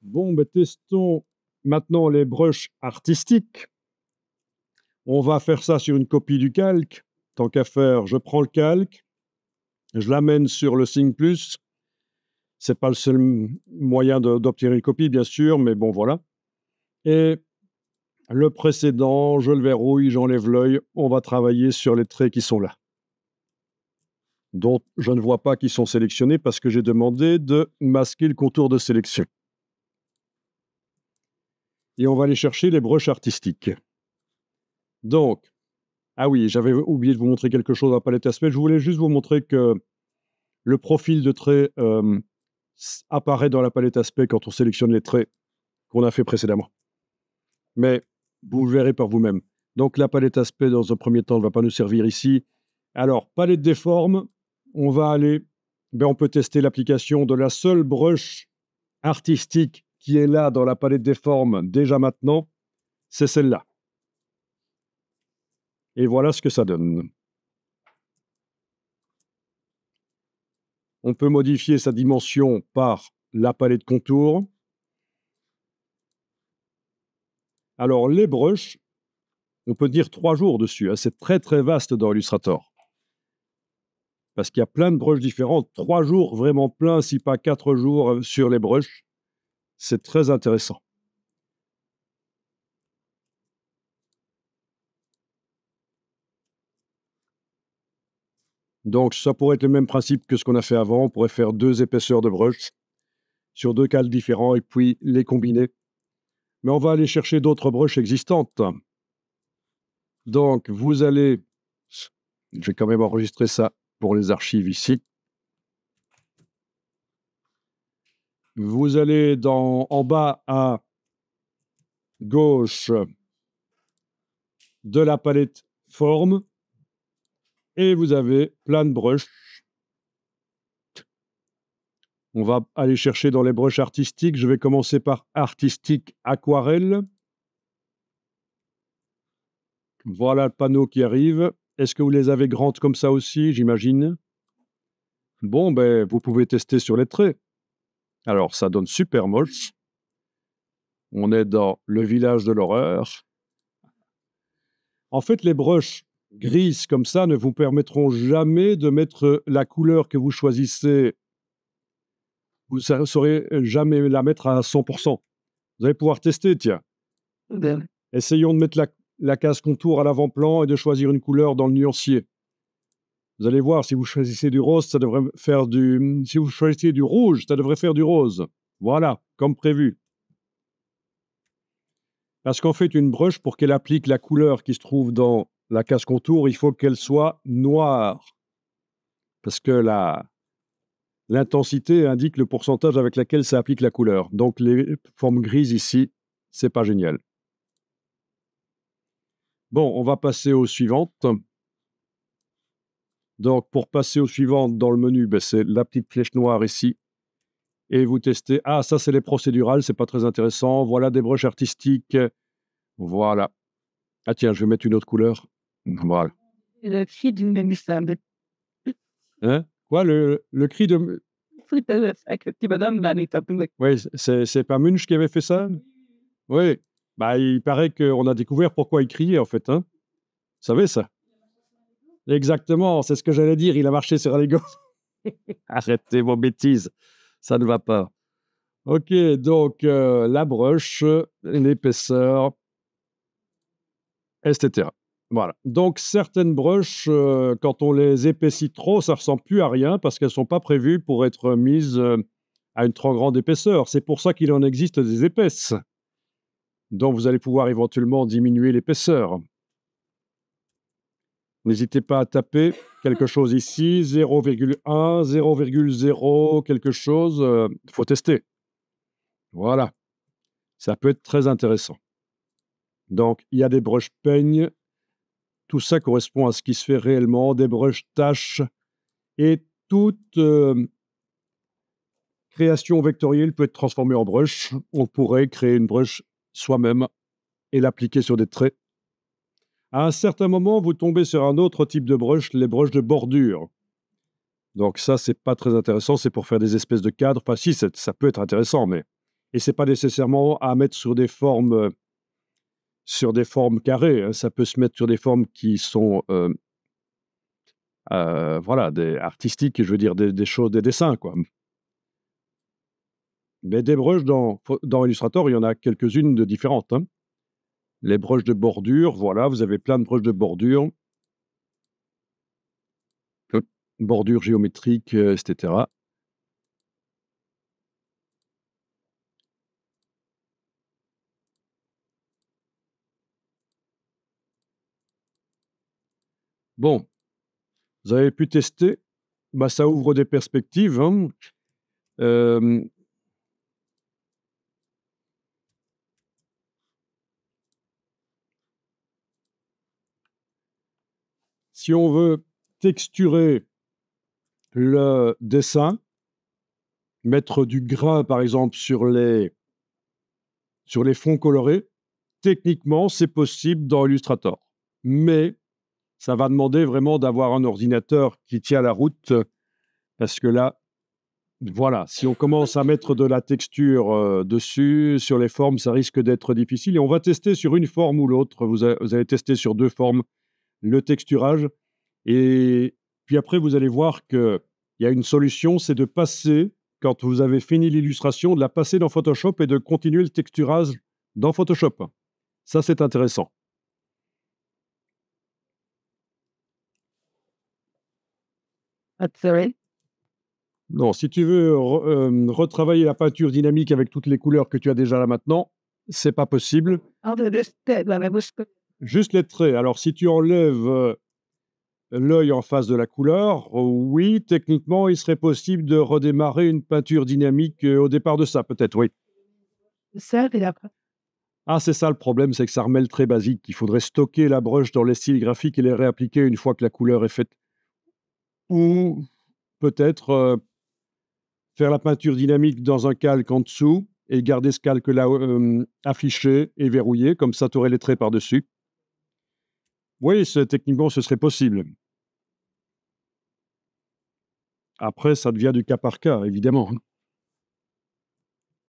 Bon, ben, testons maintenant les brushes artistiques. On va faire ça sur une copie du calque. Tant qu'à faire, je prends le calque, je l'amène sur le Sync Plus. C'est pas le seul moyen d'obtenir une copie, bien sûr, mais bon, voilà. Et le précédent, je le verrouille, j'enlève l'œil. On va travailler sur les traits qui sont là, dont je ne vois pas qui sont sélectionnés parce que j'ai demandé de masquer le contour de sélection. Et on va aller chercher les brushes artistiques. Donc, ah oui, j'avais oublié de vous montrer quelque chose dans la palette aspect. Je voulais juste vous montrer que le profil de trait apparaît dans la palette aspect quand on sélectionne les traits qu'on a fait précédemment. Mais vous le verrez par vous-même. Donc la palette aspect, dans un premier temps, ne va pas nous servir ici. Alors, palette des formes, on va aller... on peut tester l'application de la seule brush artistique qui est là dans la palette des formes déjà maintenant. C'est celle-là. Et voilà ce que ça donne. On peut modifier sa dimension par la palette contour. Alors, les brushes, on peut dire 3 jours dessus. Hein. C'est très, très vaste dans Illustrator. Parce qu'il y a plein de brushes différentes. 3 jours vraiment plein, si pas 4 jours sur les brushes. C'est très intéressant. Donc, ça pourrait être le même principe que ce qu'on a fait avant. On pourrait faire 2 épaisseurs de brush sur 2 calques différents et puis les combiner. Mais on va aller chercher d'autres brushes existantes. Donc, vous allez... Je vais quand même enregistrer ça pour les archives ici. Vous allez en bas à gauche de la palette forme et vous avez plein de brushes. On va aller chercher dans les brushes artistiques. Je vais commencer par artistique aquarelle. Voilà le panneau qui arrive. Est-ce que vous les avez grandes comme ça aussi, j'imagine? Bon, ben, vous pouvez tester sur les traits. Alors, ça donne super moche. On est dans le village de l'horreur. En fait, les brushes grises comme ça ne vous permettront jamais de mettre la couleur que vous choisissez. Vous ne saurez jamais la mettre à 100%. Vous allez pouvoir tester, tiens. Essayons de mettre la case contour à l'avant-plan et de choisir une couleur dans le nuancier. Vous allez voir, si vous choisissez du rose, ça devrait faire du... Si vous choisissez du rouge, ça devrait faire du rose. Voilà, comme prévu. Parce qu'en fait, une brush, pour qu'elle applique la couleur qui se trouve dans la case contour, il faut qu'elle soit noire. Parce que l'intensité indique le pourcentage avec lequel ça applique la couleur. Donc, les formes grises ici, c'est pas génial. Bon, on va passer aux suivantes. Donc, pour passer aux suivantes dans le menu, c'est la petite flèche noire ici. Et vous testez. Ah, ça, c'est les procédurales, c'est pas très intéressant. Voilà des brushes artistiques. Voilà. Ah, tiens, je vais mettre une autre couleur. Voilà. Le cri du même sable. Hein? Quoi, le cri de... Avec le petit bonhomme, là, les tapis. Oui, c'est pas Munch qui avait fait ça? Oui. Bah, il paraît qu'on a découvert pourquoi il criait, en fait. Hein? Vous savez ça? Exactement, c'est ce que j'allais dire. Il a marché sur un Lego. Arrêtez vos bêtises. Ça ne va pas. OK, donc la broche, l'épaisseur, etc. Voilà. Donc certaines broches, quand on les épaissit trop, ça ne ressemble plus à rien parce qu'elles ne sont pas prévues pour être mises à une trop grande épaisseur. C'est pour ça qu'il en existe des épaisses. Donc vous allez pouvoir éventuellement diminuer l'épaisseur. N'hésitez pas à taper quelque chose ici, 0,1, 0,0, quelque chose. Il faut tester. Voilà. Ça peut être très intéressant. Donc, il y a des brushes peignes. Tout ça correspond à ce qui se fait réellement, des brushes tâches. Et toute création vectorielle peut être transformée en brush. On pourrait créer une brush soi-même et l'appliquer sur des traits. À un certain moment, vous tombez sur un autre type de brush, les brushes de bordure. Donc ça, c'est pas très intéressant, c'est pour faire des espèces de cadres. Enfin, si, ça peut être intéressant, mais... Et c'est pas nécessairement à mettre sur des formes carrées, hein. Ça peut se mettre sur des formes qui sont voilà, artistiques, je veux dire des choses, des dessins, quoi. Mais des brushes dans Illustrator, il y en a quelques-unes de différentes, hein. Les brushes de bordure, voilà, vous avez plein de brushes de bordure. Bordure géométrique, etc. Bon, vous avez pu tester, bah, ça ouvre des perspectives, hein. Hem, si on veut texturer le dessin, mettre du grain, par exemple, sur les fonds colorés, techniquement, c'est possible dans Illustrator. Mais ça va demander vraiment d'avoir un ordinateur qui tient la route, parce que là, voilà, si on commence à mettre de la texture, dessus, sur les formes, ça risque d'être difficile et on va tester sur une forme ou l'autre. Vous allez tester sur 2 formes le texturage et puis après vous allez voir qu'il y a une solution, c'est de passer, quand vous avez fini l'illustration, de la passer dans Photoshop et de continuer le texturage dans Photoshop. Ça, c'est intéressant. Sorry. Non, si tu veux retravailler la peinture dynamique avec toutes les couleurs que tu as déjà là maintenant, c'est pas possible. Juste les traits. Alors, si tu enlèves l'œil en face de la couleur, oui, techniquement, il serait possible de redémarrer une peinture dynamique au départ de ça, peut-être, oui. Ah, c'est ça le problème, c'est que ça remet le trait basique. Il faudrait stocker la brush dans les styles graphiques et les réappliquer une fois que la couleur est faite. Ou peut-être faire la peinture dynamique dans un calque en dessous et garder ce calque-là affiché et verrouillé, comme ça tu aurais les traits par-dessus. Oui, techniquement, ce serait possible. Après, ça devient du cas par cas, évidemment.